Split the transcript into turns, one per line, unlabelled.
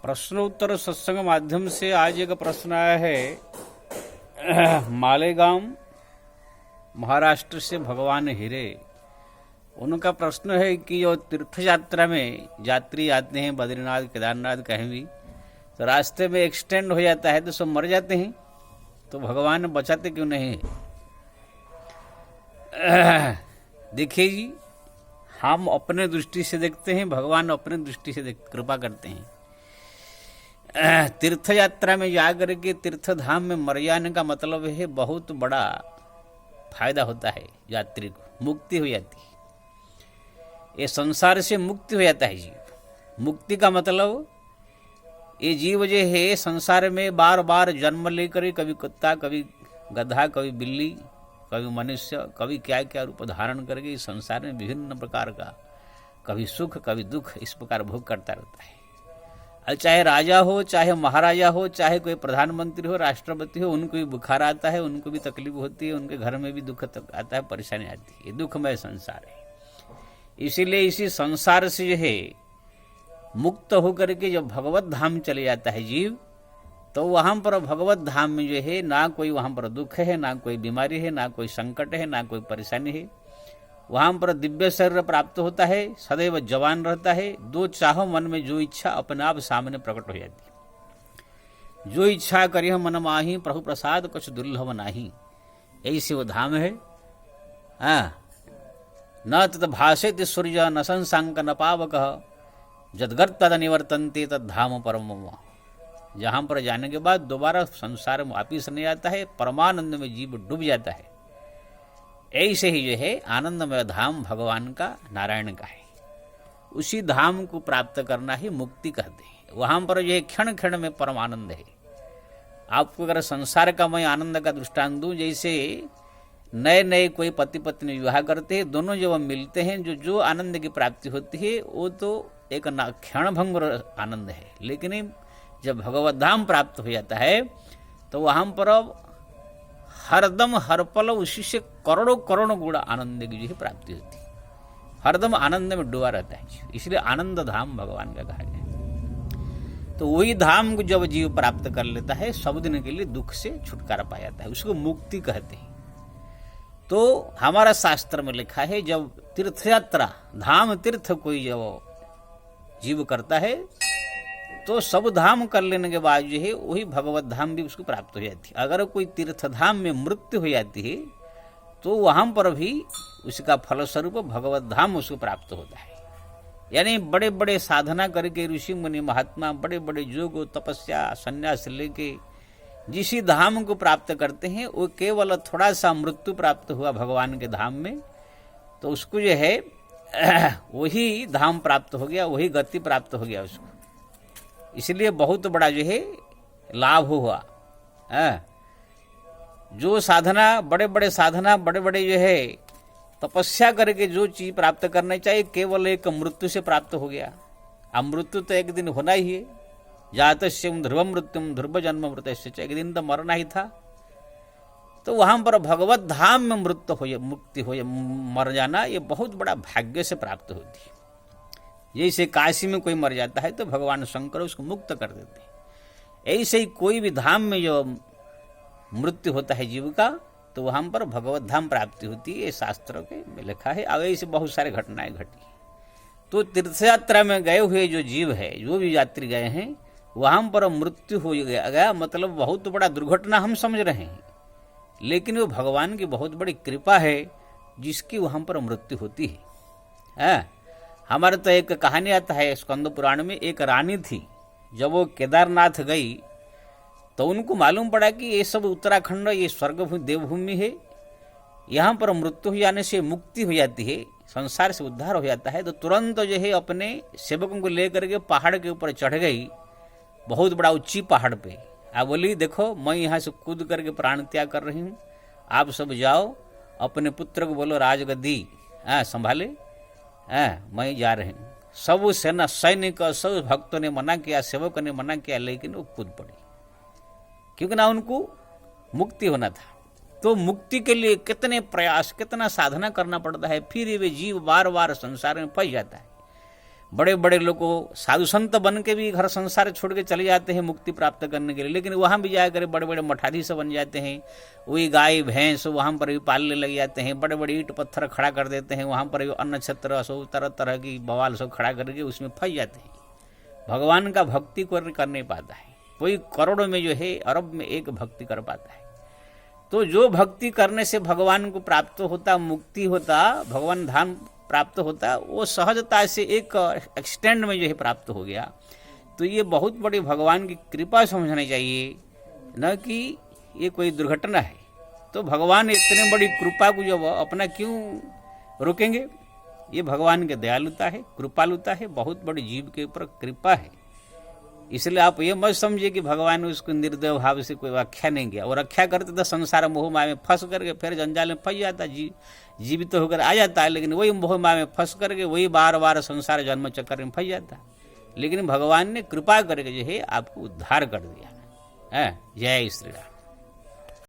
प्रश्नोत्तर सत्संग माध्यम से आज एक प्रश्न आया है। मालेगांव महाराष्ट्र से भगवान हिरे, उनका प्रश्न है कि जो तीर्थ यात्रा में यात्री आते हैं बद्रीनाथ केदारनाथ कहीं भी, तो रास्ते में एक्सटेंड हो जाता है तो सब मर जाते हैं, तो भगवान बचाते क्यों नहीं? देखिए जी, हम अपने दृष्टि से देखते हैं, भगवान अपने दृष्टि से कृपा करते हैं। तीर्थ यात्रा में जाकर के तीर्थ धाम में मर जाने का मतलब है बहुत बड़ा फायदा होता है, यात्री को मुक्ति हो जाती है, ये संसार से मुक्ति हो जाता है जीव। मुक्ति का मतलब ये जीव जो है संसार में बार बार जन्म लेकर कभी कुत्ता, कभी गधा, कभी बिल्ली, कभी मनुष्य, कभी क्या क्या रूप धारण करके इस संसार में विभिन्न प्रकार का कभी सुख कभी दुख इस प्रकार भोग करता रहता है। और चाहे राजा हो, चाहे महाराजा हो, चाहे कोई प्रधानमंत्री हो, राष्ट्रपति हो, उनको भी बुखार आता है, उनको भी तकलीफ होती है, उनके घर में भी दुख आता है, परेशानी आती है। ये दुखमय संसार है। इसीलिए इसी संसार से जो है मुक्त होकर के जब भगवत धाम चले जाता है जीव, तो वहाँ पर भगवत धाम में जो है ना कोई वहाँ पर दुख है, ना कोई बीमारी है, ना कोई संकट है, ना कोई परेशानी है। वहाँ पर दिव्य शरीर प्राप्त होता है, सदैव जवान रहता है। दो चाहो मन में जो इच्छा अपने आप सामने प्रकट हो जाती है। जो इच्छा करिह मन माही, प्रभु प्रसाद कुछ दुर्लभ नाही। ऐसे वो धाम है। न तद भाषेत सूर्य न संसांक न पावक, जदगत तद निवर्तन्ते तद धाम परम। जहाँ पर जाने के बाद दोबारा संसार में वापिस नहीं आता है, परमानंद में जीव डूब जाता है। ऐसे ही जो है आनंदमय धाम भगवान का, नारायण का है। उसी धाम को प्राप्त करना ही मुक्ति कहते हैं। वहाँ पर जो है क्षण क्षण में परम आनंद है। आपको अगर संसार का मैं आनंद का दृष्टांत दूं, जैसे नए नए कोई पति पत्नी विवाह करते हैं, दोनों जब मिलते हैं जो आनंद की प्राप्ति होती है वो तो एक क्षण भंगुर आनंद है। लेकिन जब भगवत धाम प्राप्त हो जाता है तो वहाँ पर हरदम हर पल उसी से करोड़ों करोड़ों गुणा आनंद की जो प्राप्ति होती है। हरदम आनंद में डूबा रहता है, इसलिए आनंद धाम भगवान का कहा गया। तो वही धाम को जब जीव प्राप्त कर लेता है, सब दिन के लिए दुख से छुटकारा पा जाता है, उसको मुक्ति कहते हैं। तो हमारा शास्त्र में लिखा है, जब तीर्थ यात्रा धाम तीर्थ कोई जब जीव करता है तो सब धाम कर लेने के बाद जो है वही भगवत धाम भी उसको प्राप्त हो जाती है। अगर कोई तीर्थ धाम में मृत्यु हो जाती है तो वहां पर भी उसका फलस्वरूप भगवत धाम उसको प्राप्त होता है। यानी बड़े बड़े साधना करके ऋषि मुनि महात्मा बड़े बड़े योग तपस्या संन्यास लेके जिस धाम को प्राप्त करते हैं, वो केवल थोड़ा सा मृत्यु प्राप्त हुआ भगवान के धाम में तो उसको जो है वही धाम प्राप्त हो गया, वही गति प्राप्त हो गया उसको। इसलिए बहुत बड़ा जो है लाभ हुआ। जो साधना बड़े बड़े साधना बड़े बड़े जो है तपस्या करके जो चीज प्राप्त करना चाहिए, केवल एक मृत्यु से प्राप्त हो गया। अब मृत्यु तो एक दिन होना ही है। जातस्यम ध्रुव मृत्युम ध्रुव जन्म मृत्युश्च, एक दिन तो मरना ही था। तो वहां पर भगवत धाम में मृत्यु हो मुक्ति हो मर जाना, ये बहुत बड़ा भाग्य से प्राप्त होती है। जैसे काशी में कोई मर जाता है तो भगवान शंकर उसको मुक्त कर देते हैं, ऐसे ही कोई भी धाम में जो मृत्यु होता है जीव का तो वहां पर भगवत धाम प्राप्ति होती है। ये शास्त्रों के में लिखा है। अब ऐसे बहुत सारे घटनाएं घटी। तो तीर्थ यात्रा में गए हुए जो जीव है, जो भी यात्री गए हैं, वहां पर मृत्यु हो गया मतलब बहुत बड़ा दुर्घटना हम समझ रहे हैं, लेकिन वो भगवान की बहुत बड़ी कृपा है जिसकी वहां पर मृत्यु होती है। हमारे तो एक कहानी आता है स्कंद पुराण में, एक रानी थी, जब वो केदारनाथ गई तो उनको मालूम पड़ा कि ये सब उत्तराखंड ये स्वर्गभूमि देवभूमि है, यहाँ पर मृत्यु हो जाने से मुक्ति हो जाती है, संसार से उद्धार हो जाता है। तो तुरंत जो है अपने सेवकों को लेकर के पहाड़ के ऊपर चढ़ गई, बहुत बड़ा ऊंची पहाड़ पे। आप बोली देखो मैं यहाँ से कूद करके प्राण त्याग कर रही हूँ, आप सब जाओ अपने पुत्र को बोलो राजगद्दी संभाले, मैं जा रही हूँ। सब सेना सैनिक सब भक्तों ने मना किया, सेवकों ने मना किया, लेकिन वो कूद पड़ी, क्योंकि ना उनको मुक्ति होना था। तो मुक्ति के लिए कितने प्रयास कितना साधना करना पड़ता है, फिर वे जीव बार बार संसार में फंस जाता है। बड़े बड़े लोग को साधु संत बन के भी घर संसार छोड़ के चले जाते हैं मुक्ति प्राप्त करने के लिए, लेकिन वहाँ भी जाकर बड़े बड़े मठाधीश बन जाते हैं। वही गाय भैंस वहाँ पर भी पालने लग जाते हैं, बड़े बड़े ईंट पत्थर खड़ा कर देते हैं, वहाँ पर भी अन्न छत्र सब तरह तरह की बवाल सब खड़ा करके उसमें फंस जाते हैं। भगवान का भक्ति कोई कर नहीं पाता है, कोई करोड़ों में जो है अरब में एक भक्ति कर पाता है। तो जो भक्ति करने से भगवान को प्राप्त होता, मुक्ति होता, भगवान धाम प्राप्त होता, वो सहजता से एक एक्सटेंड में जो है प्राप्त हो गया। तो ये बहुत बड़ी भगवान की कृपा समझनी चाहिए, न कि ये कोई दुर्घटना है। तो भगवान इतने बड़ी कृपा को जब अपना क्यों रोकेंगे? ये भगवान की दयालुता है, कृपालुता है, बहुत बड़ी जीव के ऊपर कृपा है। इसलिए आप ये मत समझिए कि भगवान ने उसको निर्दय भाव से कोई व्याख्या नहीं किया, और रक्षा करते तो संसार मोह माया में फंस करके फिर जंजाल में फंस जाता, जीवित होकर आ जाता है, लेकिन वही मोह माया में फंस करके वही बार बार संसार जन्म चक्कर में फंस जाता। लेकिन भगवान ने कृपा करके जो है आपको उद्धार कर दिया है। जय श्री राम।